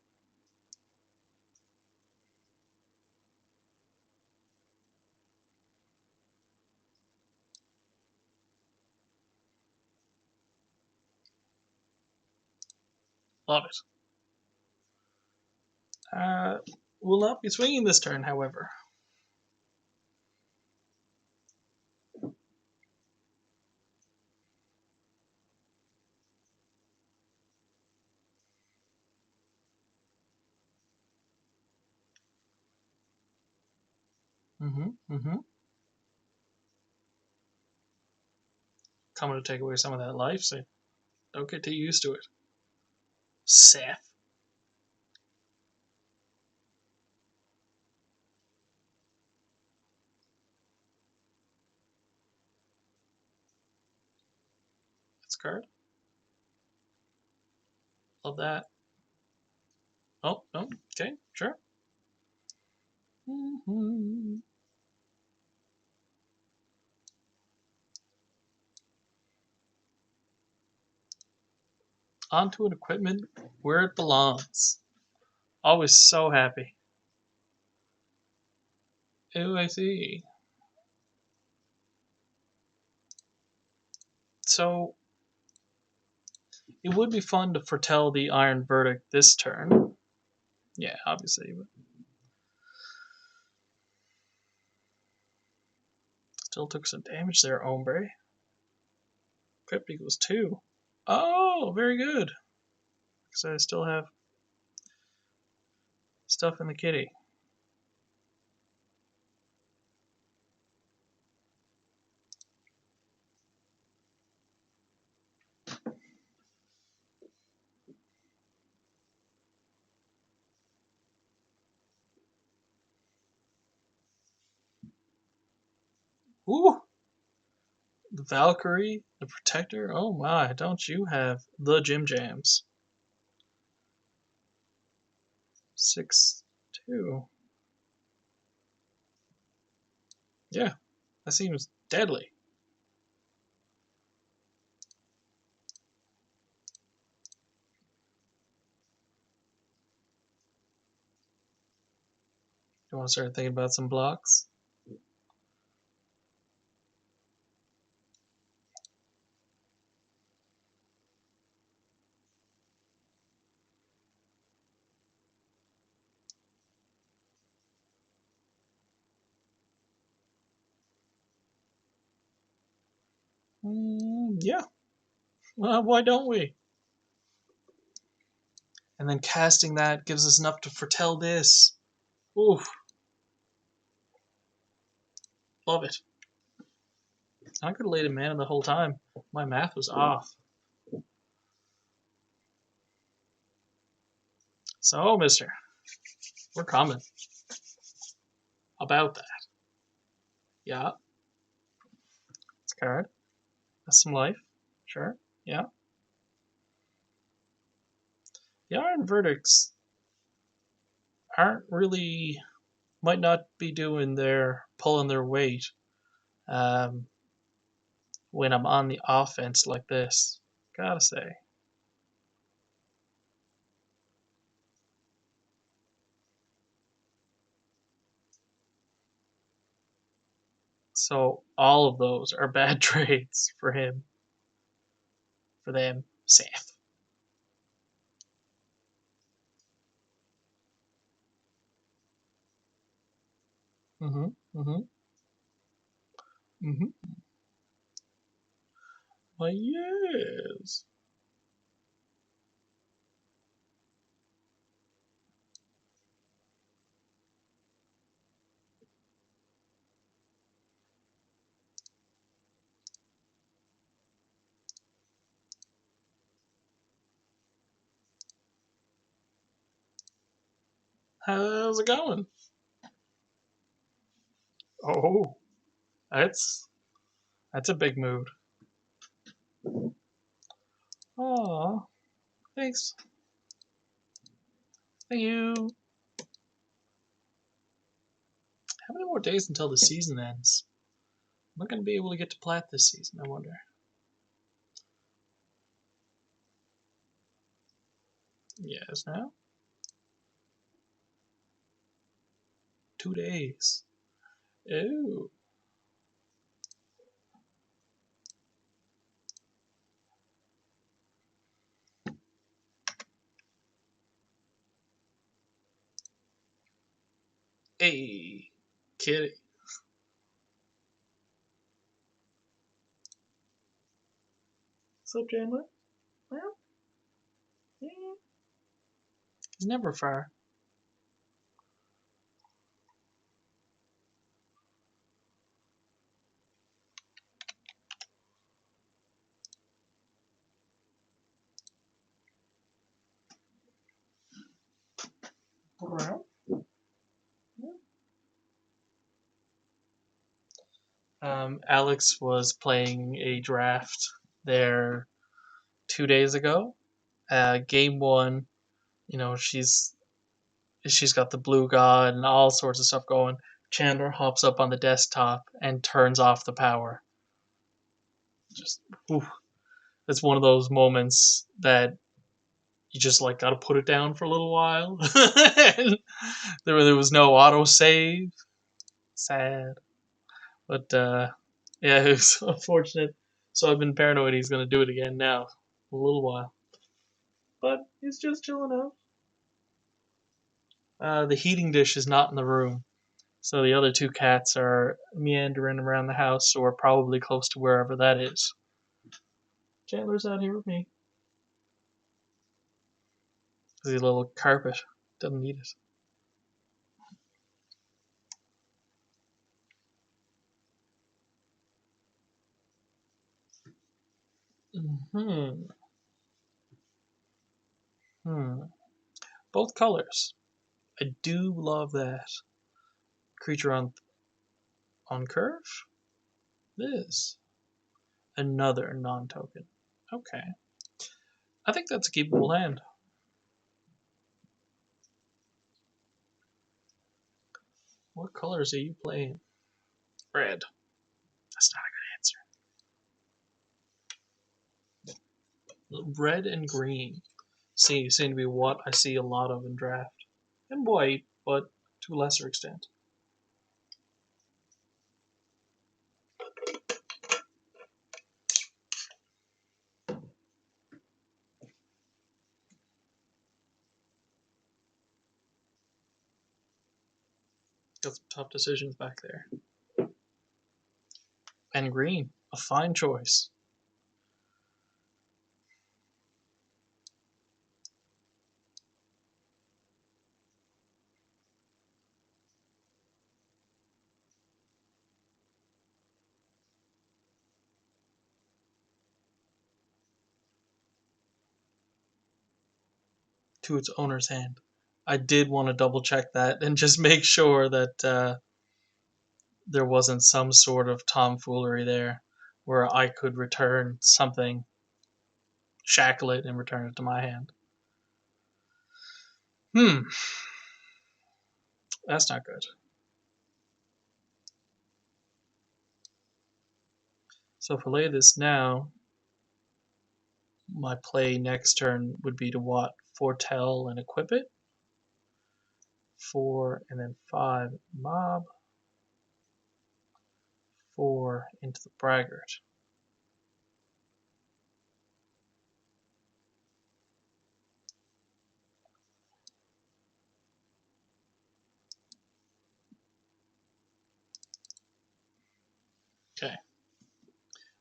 Love it. Will not be swinging this turn, however. Coming to take away some of that life, so don't get too used to it. Seth. That's a card. Love that. Oh, no. Okay, sure. Onto an equipment where it belongs. Always so happy. Oh, I see. So it would be fun to foretell the Iron Verdict this turn. Yeah, obviously, but still took some damage there, hombre. Crypt equals 2. Oh, very good. Because I still have stuff in the kitty. Ooh! The Valkyrie, the Protector. Oh my, don't you have the Jim Jams? 6/2. Yeah, that seems deadly. You want to start thinking about some blocks? Yeah. Well, why don't we? And then casting that gives us enough to foretell this. Oof, love it. I could have laid a mana the whole time. My math was off. So, mister, we're coming. About that. Yeah, it's a card. That's some life. Sure. Yeah. The Iron Verdicts aren't really, might not be doing their, pulling their weight um, when I'm on the offense like this. Gotta say. So, all of those are bad trades for him. For them. Safe. Mm-hmm. Mm-hmm. Mm-hmm. Why, yes. How's it going? Oh, that's a big mood. Aw, thanks. Thank you. How many more days until the season ends? I'm not going to be able to get to plat this season, I wonder. Yes, now? 2 days. Ew. Hey, kitty. What's up, Chandler? Well, yeah. He's never far. Well, Alex was playing a draft there 2 days ago. Game one, she's got the blue god and all sorts of stuff going. Chandler hops up on the desktop and turns off the power. Just, whew. It's one of those moments that you just like got to put it down for a little while. And there was no auto save. Sad, but yeah, it was unfortunate. So I've been paranoid he's gonna do it again now, a little while. But he's just chilling out. The heating dish is not in the room, so the other two cats are meandering around the house, or probably close to wherever that is. Chandler's out here with me. The little carpet doesn't need it. Hmm. Hmm. Both colors. I do love that. Creature on curve. This another non-token. Okay. I think that's a keepable hand. What colors are you playing? Red. That's not a good answer. Red and green seem to be what I see a lot of in draft. And white, but to a lesser extent. Got some tough decisions back there. And green, a fine choice. To its owner's hand. I did want to double check that and just make sure that there wasn't some sort of tomfoolery there where I could return something, shackle it, and return it to my hand. Hmm, that's not good. So if I lay this now, my play next turn would be to what? Foretell and equip it. 4 and then 5 mob. 4 into the braggart. Okay.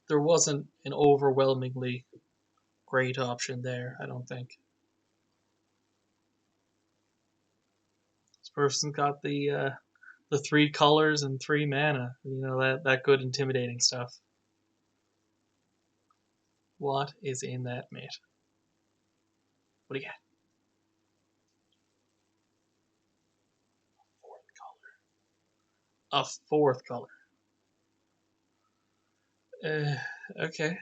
there wasn't an overwhelmingly great option there, I don't think. This person's got the 3 colors and 3 mana. You know, that good intimidating stuff. What is in that, mate? What do you got? 4th color. A 4th color. Okay.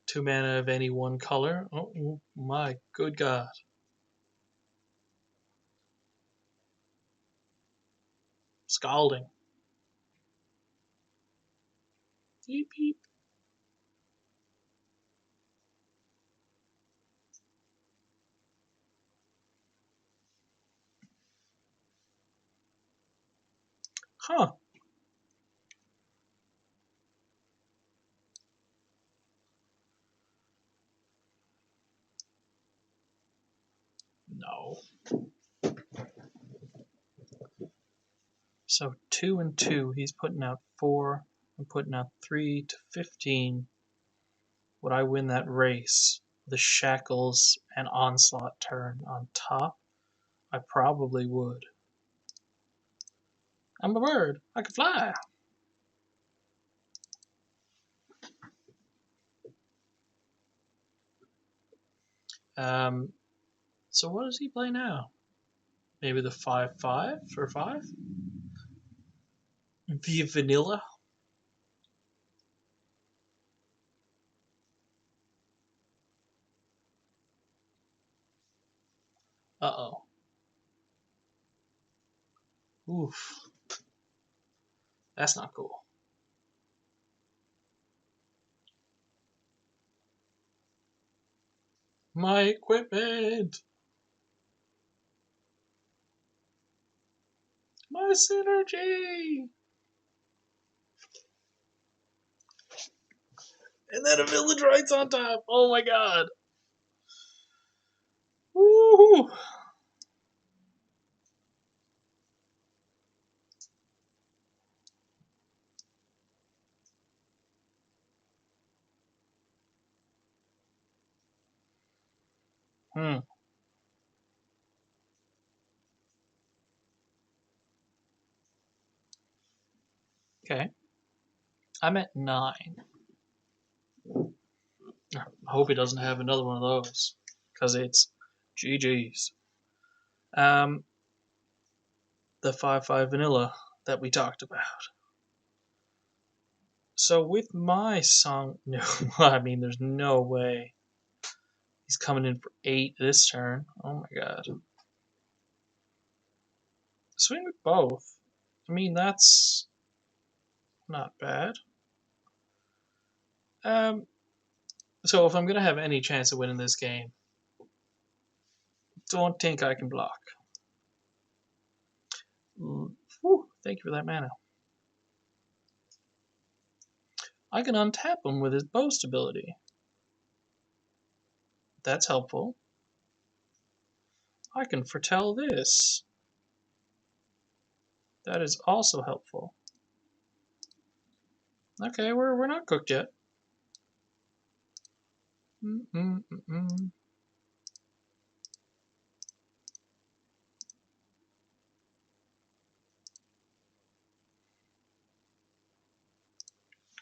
2 mana of any one color. Oh my good god. Scalding. Beep beep. Huh. No. So 2 and 2. He's putting out 4. I'm putting out 3 to 15. Would I win that race? The shackles and onslaught turn on top? I probably would. I'm a bird. I can fly. Um, so what does he play now? Maybe the 5/5 for 5? Via vanilla? Uh-oh. Oof. That's not cool. My equipment! My synergy! And then a village rights on top! Oh my god! Woo! Hmm. Okay. I'm at 9. I hope he doesn't have another one of those. Because it's GG's. The 5/5 vanilla that we talked about. So with my song, no, I mean, there's no way he's coming in for 8 this turn. Oh my god. Swing with both. I mean, that's not bad. Um, so if I'm gonna have any chance of winning this game, don't think I can block. Whew, thank you for that mana. I can untap him with his boast ability. That's helpful. I can foretell this. That is also helpful. Okay, we're not cooked yet. Mm-mm-mm-mm.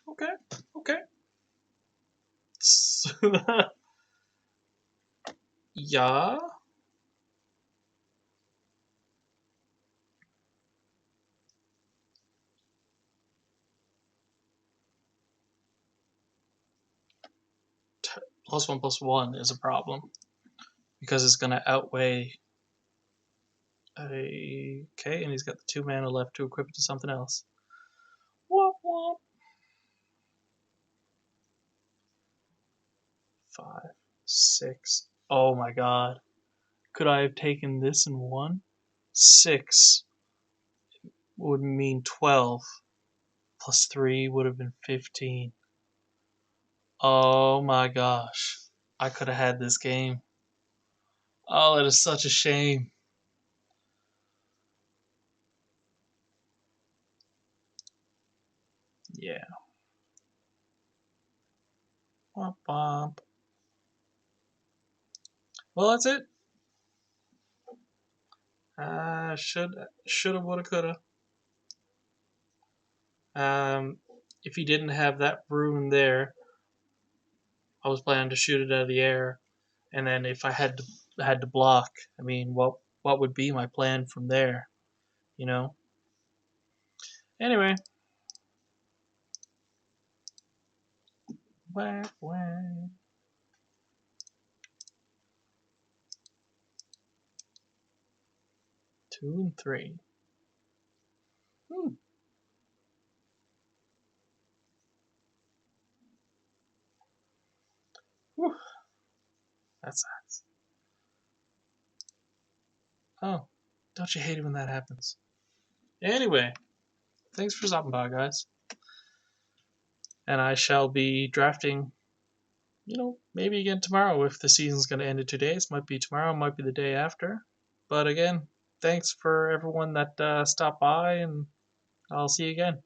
Okay, okay. Yeah. +1/+1 is a problem because it's going to outweigh a. Okay, and he's got the 2 mana left to equip it to something else. Womp womp. 5, 6. Oh my god. Could I have taken this in 1? 6 would mean 12. +3 would have been 15. Oh my gosh. I could have had this game. Oh, that is such a shame. Yeah. Womp womp. Well, that's it. Shoulda, woulda, coulda. If he didn't have that rune there, I was planning to shoot it out of the air, and then if I had to block, I mean, what would be my plan from there? You know. Anyway, whack whack. 2 and 3. Hmm. Whew. That sucks. Oh, don't you hate it when that happens? Anyway, thanks for stopping by, guys. And I shall be drafting, maybe again tomorrow if the season's going to end in 2 days. Might be tomorrow, might be the day after. But again, thanks for everyone that stopped by, and I'll see you again.